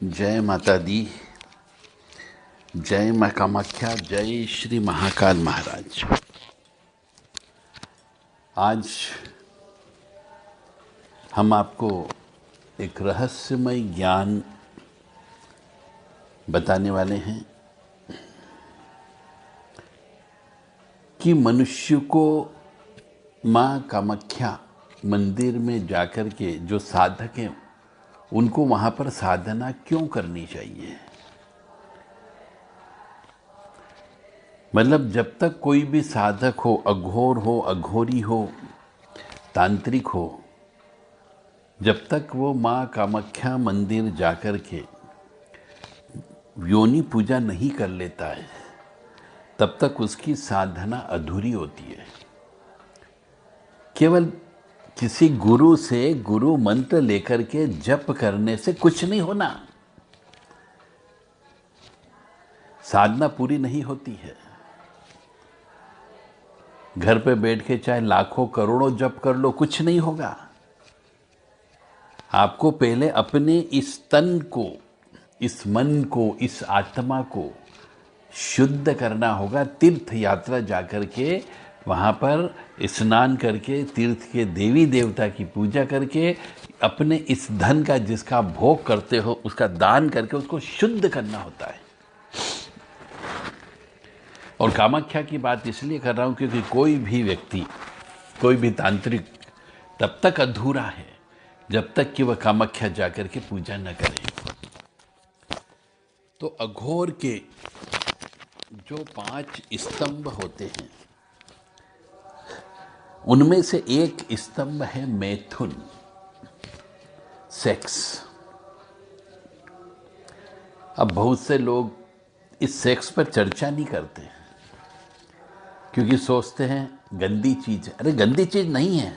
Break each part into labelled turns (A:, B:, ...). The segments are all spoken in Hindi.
A: जय माता दी, जय माँ कामाख्या, जय श्री महाकाल महाराज। आज हम आपको एक रहस्यमय ज्ञान बताने वाले हैं कि मनुष्य को माँ कामाख्या मंदिर में जाकर के जो साधक हैं उनको वहाँ पर साधना क्यों करनी चाहिए। मतलब जब तक कोई भी साधक हो, अघोर हो, अघोरी हो, तांत्रिक हो, जब तक वो माँ कामाख्या मंदिर जाकर के योनि पूजा नहीं कर लेता है तब तक उसकी साधना अधूरी होती है। केवल किसी गुरु से गुरु मंत्र लेकर के जप करने से कुछ नहीं होना, साधना पूरी नहीं होती है। घर पे बैठ के चाहे लाखों करोड़ों जप कर लो, कुछ नहीं होगा। आपको पहले अपने इस तन को, इस मन को, इस आत्मा को शुद्ध करना होगा। तीर्थ यात्रा जाकर के वहाँ पर स्नान करके, तीर्थ के देवी देवता की पूजा करके, अपने इस धन का जिसका भोग करते हो उसका दान करके उसको शुद्ध करना होता है। और कामाख्या की बात इसलिए कर रहा हूँ क्योंकि कोई भी व्यक्ति, कोई भी तांत्रिक तब तक अधूरा है जब तक कि वह कामाख्या जाकर के पूजा न करे। तो अघोर के जो 5 स्तंभ होते हैं उनमें से एक स्तंभ है मैथुन, सेक्स। अब बहुत से लोग इस सेक्स पर चर्चा नहीं करते क्योंकि सोचते हैं गंदी चीज है। अरे गंदी चीज नहीं है।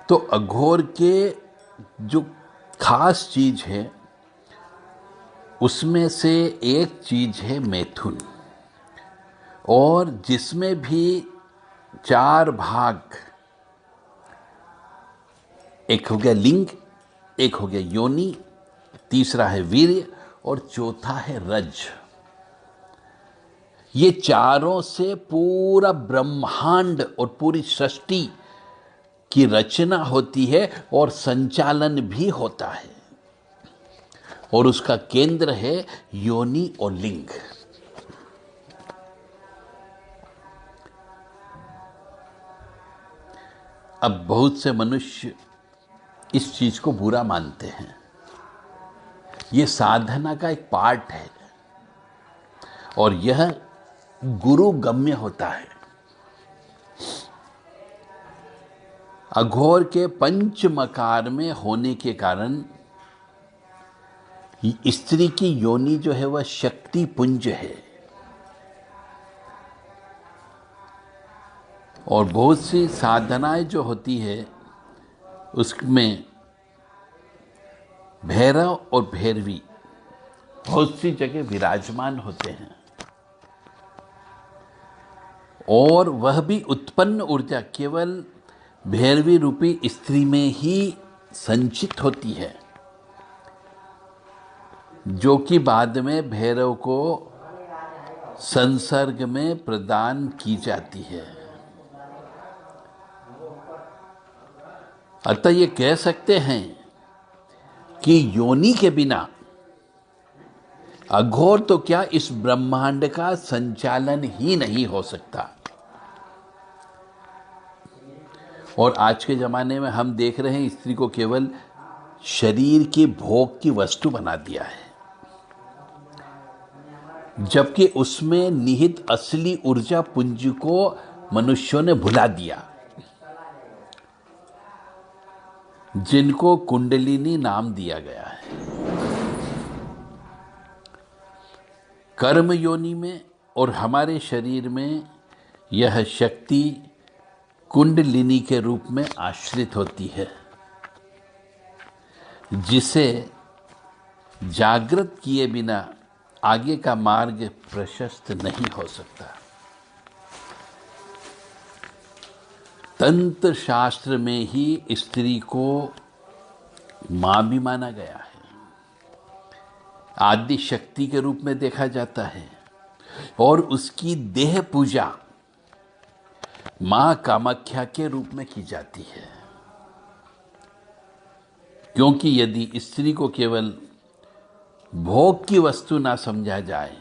A: तो अघोर के जो खास चीज है उसमें से एक चीज है मैथुन, और जिसमें भी 4 भाग, एक हो गया लिंग, एक हो गया योनि, तीसरा है वीर्य और चौथा है रज। ये चारों से पूरा ब्रह्मांड और पूरी सृष्टि की रचना होती है और संचालन भी होता है। और उसका केंद्र है योनि और लिंग। अब बहुत से मनुष्य इस चीज को बुरा मानते हैं। यह साधना का एक पार्ट है और यह गुरु गम्य होता है। अघोर के पंच मकार में होने के कारण स्त्री की योनि जो है वह शक्ति पुंज है। और बहुत सी साधनाएं जो होती है उसमें भैरव और भैरवी बहुत सी जगह विराजमान होते हैं और वह भी उत्पन्न ऊर्जा केवल भैरवी रूपी स्त्री में ही संचित होती है, जो कि बाद में भैरव को संसर्ग में प्रदान की जाती है। अतः ये कह सकते हैं कि योनि के बिना अघोर तो क्या इस ब्रह्मांड का संचालन ही नहीं हो सकता। और आज के जमाने में हम देख रहे हैं स्त्री को केवल शरीर के भोग की वस्तु बना दिया है, जबकि उसमें निहित असली ऊर्जा पुंज को मनुष्यों ने भुला दिया, जिनको कुंडलिनी नाम दिया गया है। कर्म योनि में और हमारे शरीर में यह शक्ति कुंडलिनी के रूप में आश्रित होती है, जिसे जागृत किए बिना आगे का मार्ग प्रशस्त नहीं हो सकता। तंत्र शास्त्र में ही स्त्री को मां भी माना गया है, आदि शक्ति के रूप में देखा जाता है, और उसकी देह पूजा मां कामाख्या के रूप में की जाती है। क्योंकि यदि स्त्री को केवल भोग की वस्तु ना समझा जाए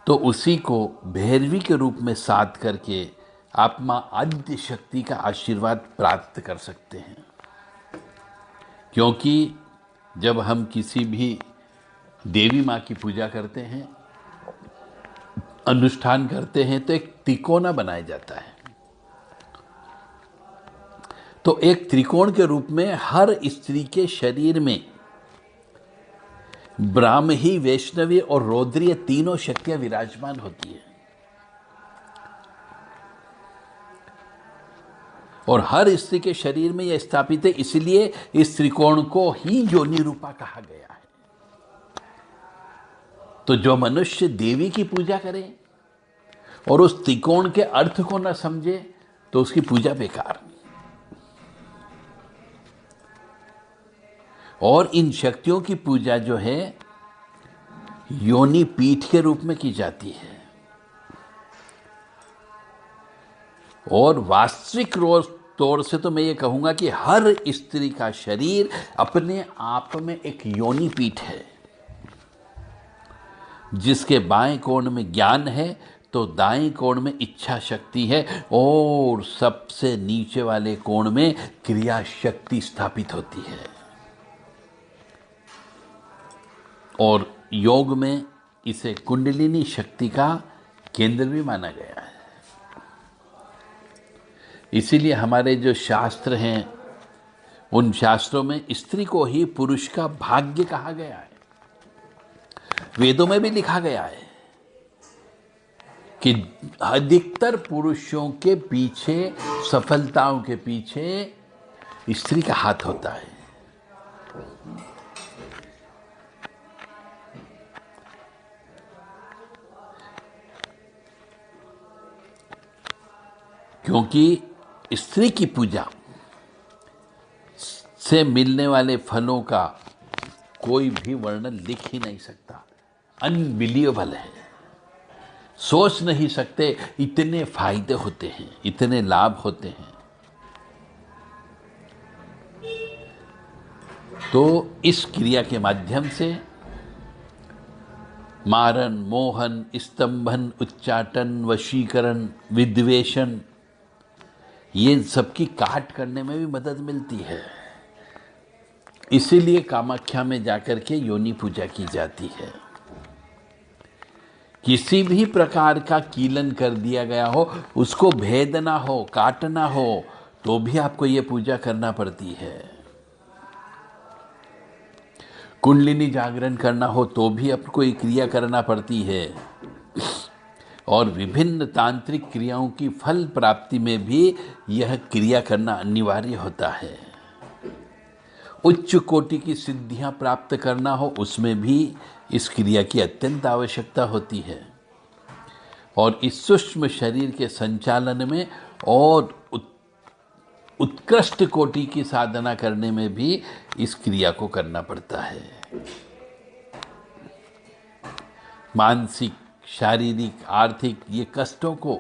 A: तो उसी को भैरवी के रूप में साध करके आप मां आद्य शक्ति का आशीर्वाद प्राप्त कर सकते हैं। क्योंकि जब हम किसी भी देवी मां की पूजा करते हैं, अनुष्ठान करते हैं, तो एक तिकोना बनाया जाता है। तो एक त्रिकोण के रूप में हर स्त्री के शरीर में ब्राह्मी, वैष्णवी और रौद्रीय तीनों शक्तियां विराजमान होती है, और हर स्त्री के शरीर में यह स्थापित है। इसलिए इस त्रिकोण को ही योनि रूपा कहा गया है। तो जो मनुष्य देवी की पूजा करे और उस त्रिकोण के अर्थ को न समझे तो उसकी पूजा बेकार। और इन शक्तियों की पूजा जो है योनि पीठ के रूप में की जाती है, और वास्तविक तौर से तो मैं ये कहूंगा कि हर स्त्री का शरीर अपने आप में एक योनि पीठ है। जिसके बाएं कोण में ज्ञान है तो दाएं कोण में इच्छा शक्ति है, और सबसे नीचे वाले कोण में क्रिया शक्ति स्थापित होती है। और योग में इसे कुंडलिनी शक्ति का केंद्र भी माना गया है। इसीलिए हमारे जो शास्त्र हैं, उन शास्त्रों में स्त्री को ही पुरुष का भाग्य कहा गया है। वेदों में भी लिखा गया है कि अधिकतर पुरुषों के पीछे, सफलताओं के पीछे स्त्री का हाथ होता है। क्योंकि स्त्री की पूजा से मिलने वाले फलों का कोई भी वर्णन लिख ही नहीं सकता। अनबिलीवेबल है, सोच नहीं सकते इतने फायदे होते हैं, इतने लाभ होते हैं। तो इस क्रिया के माध्यम से मारन, मोहन, स्तंभन, उच्चाटन, वशीकरण, विद्वेषण, ये सबकी काट करने में भी मदद मिलती है। इसीलिए कामाख्या में जाकर के योनि पूजा की जाती है। किसी भी प्रकार का कीलन कर दिया गया हो, उसको भेदना हो, काटना हो, तो भी आपको ये पूजा करना पड़ती है। कुंडलिनी जागरण करना हो तो भी आपको ये क्रिया करना पड़ती है। और विभिन्न तांत्रिक क्रियाओं की फल प्राप्ति में भी यह क्रिया करना अनिवार्य होता है। उच्च कोटि की सिद्धियां प्राप्त करना हो, उसमें भी इस क्रिया की अत्यंत आवश्यकता होती है। और इस सूक्ष्म शरीर के संचालन में और उत्कृष्ट कोटि की साधना करने में भी इस क्रिया को करना पड़ता है। मानसिक, शारीरिक, आर्थिक ये कष्टों को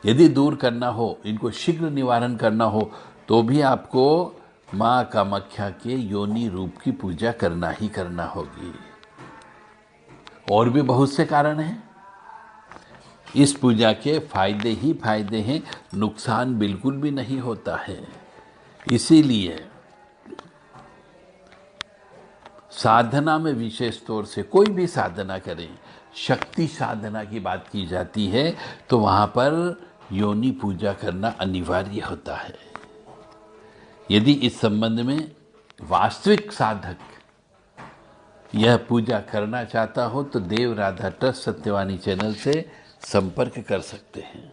A: यदि दूर करना हो, इनको शीघ्र निवारण करना हो, तो भी आपको मां कामाख्या के योनि रूप की पूजा करना ही करना होगी। और भी बहुत से कारण हैं। इस पूजा के फायदे ही फायदे हैं, नुकसान बिल्कुल भी नहीं होता है। इसीलिए साधना में विशेष तौर से कोई भी साधना करें, शक्ति साधना की बात की जाती है, तो वहां पर योनि पूजा करना अनिवार्य होता है। यदि इस संबंध में वास्तविक साधक यह पूजा करना चाहता हो तो देव राधा ट्रस्ट सत्यवाणी चैनल से संपर्क कर सकते हैं।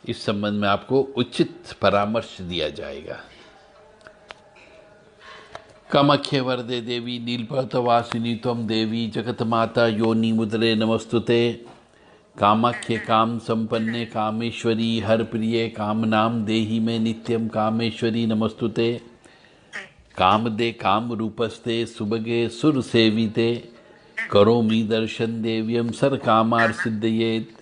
A: इस संबंध में आपको उचित परामर्श दिया जाएगा। कामाख्ये वरदे देवी नीलपर्वतवासिनी त्वं देवी जगत माता योनि मुद्रे नमस्तुते। कामाख्ये काम संपन्ने कामेश्वरी हर प्रिये कामनाम देहि में नित्यम कामेश्वरी नमस्तुते। कामदे काम रूपस्ते सुबगे सुर सेविते करोमि दर्शन देव्यम सर कामार सिद्धयेत।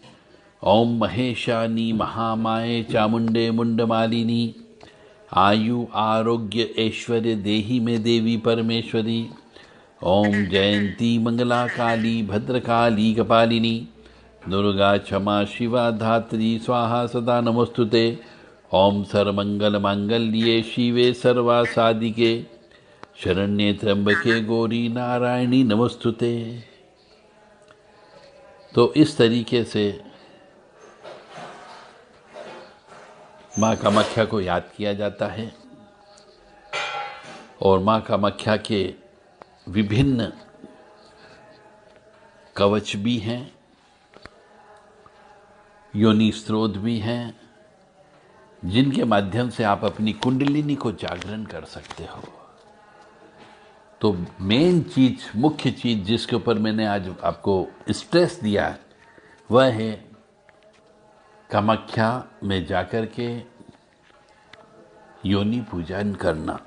A: ओम महेशानी महामाये चामुंडे मुंडमालिनी आयु आरोग्य ऐश्वर्य देहि में देवी परमेश्वरी। ओम जयंती मंगला काली भद्रकाली कपालिनी दुर्गा क्षमा शिवा धात्री स्वाहा सदा नमोस्तुते। ओम सर्वमंगल मांगल्ये शिवे सर्वासादिके शरण्ये त्र्यंबके गौरी नारायणी नमोस्तुते। तो इस तरीके से माँ कामाख्या को याद किया जाता है और माँ कामाख्या के विभिन्न कवच भी हैं, योनि स्रोत भी हैं, जिनके माध्यम से आप अपनी कुंडलिनी को जागरण कर सकते हो। तो मेन चीज, मुख्य चीज जिसके ऊपर मैंने आज आपको स्ट्रेस दिया वह है कामाख्या में जाकर के योनि पूजन करना।